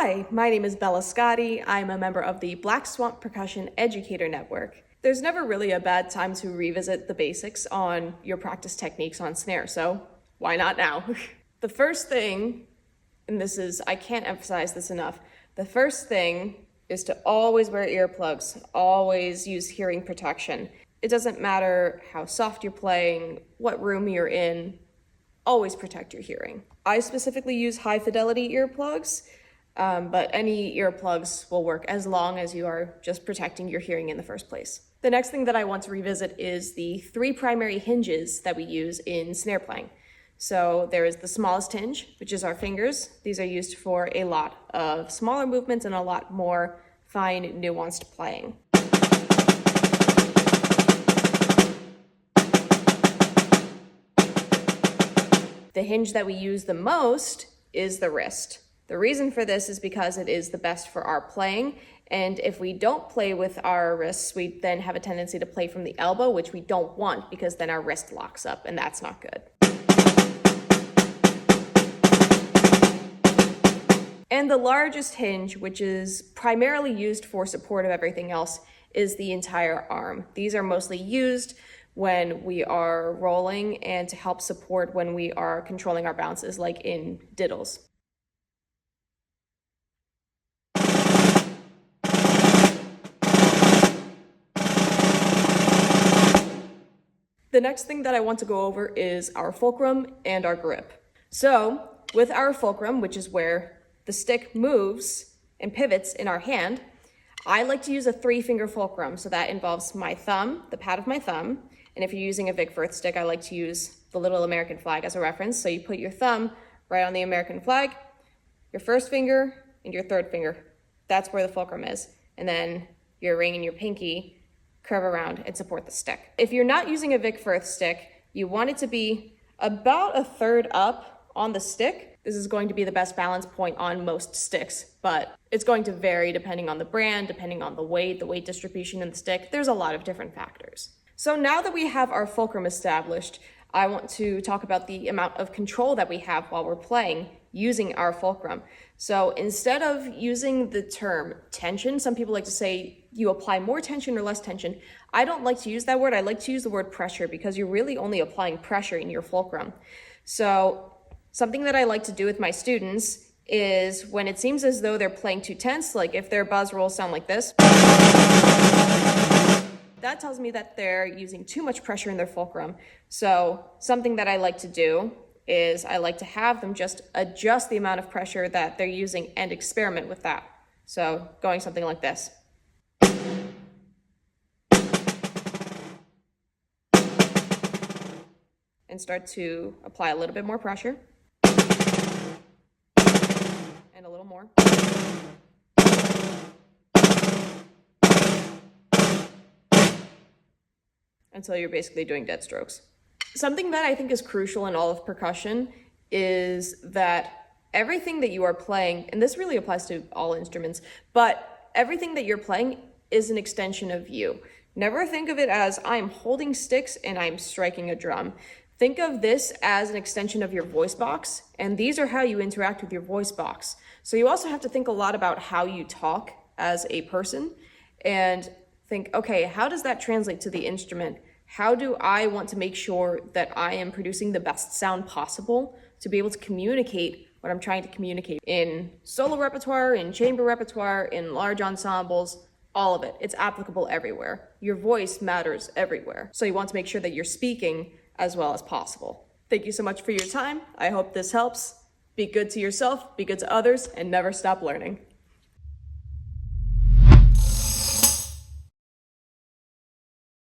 Hi, my name is Bella Scotti. I'm a member of the Black Swamp Percussion Educator Network. There's never really a bad time to revisit the basics on your practice techniques on snare, so why not now? The first thing, and I can't emphasize this enough, the first thing is to always wear earplugs, always use hearing protection. It doesn't matter how soft you're playing, what room you're in, always protect your hearing. I specifically use high fidelity earplugs, but any earplugs will work as long as you are just protecting your hearing in the first place. The next thing that I want to revisit is the 3 primary hinges that we use in snare playing. So there is the smallest hinge, which is our fingers. These are used for a lot of smaller movements and a lot more fine, nuanced playing. The hinge that we use the most is the wrist. The reason for this is because it is the best for our playing, and if we don't play with our wrists, we then have a tendency to play from the elbow, which we don't want because then our wrist locks up, and that's not good. And the largest hinge, which is primarily used for support of everything else, is the entire arm. These are mostly used when we are rolling and to help support when we are controlling our bounces, like in diddles. The next thing that I want to go over is our fulcrum and our grip. So with our fulcrum, which is where the stick moves and pivots in our hand, I like to use a 3-finger fulcrum. So that involves my thumb, the pad of my thumb, and if you're using a Vic Firth stick, I like to use the little American flag as a reference. So you put your thumb right on the American flag, your first finger, and your third finger. That's where the fulcrum is. And then your ring and your pinky curve around and support the stick. If you're not using a Vic Firth stick, you want it to be about a third up on the stick. This is going to be the best balance point on most sticks, but it's going to vary depending on the brand, depending on the weight distribution in the stick. There's a lot of different factors. So now that we have our fulcrum established, I want to talk about the amount of control that we have while we're playing using our fulcrum. So instead of using the term tension, some people like to say you apply more tension or less tension. I don't like to use that word. I like to use the word pressure because you're really only applying pressure in your fulcrum. So something that I like to do with my students is when it seems as though they're playing too tense, like if their buzz rolls sound like this, that tells me that they're using too much pressure in their fulcrum. So something that I like to do is I like to have them just adjust the amount of pressure that they're using and experiment with that. So going something like this. And start to apply a little bit more pressure. And a little more. Until you're basically doing dead strokes. Something that I think is crucial in all of percussion is that everything that you are playing, and this really applies to all instruments, but everything that you're playing is an extension of you. Never think of it as I'm holding sticks and I'm striking a drum. Think of this as an extension of your voice box, and these are how you interact with your voice box. So you also have to think a lot about how you talk as a person and think, okay, how does that translate to the instrument? How do I want to make sure that I am producing the best sound possible to be able to communicate what I'm trying to communicate in solo repertoire, in chamber repertoire, in large ensembles, all of it. It's applicable everywhere. Your voice matters everywhere. So you want to make sure that you're speaking as well as possible. Thank you so much for your time. I hope this helps. Be good to yourself, be good to others, and never stop learning.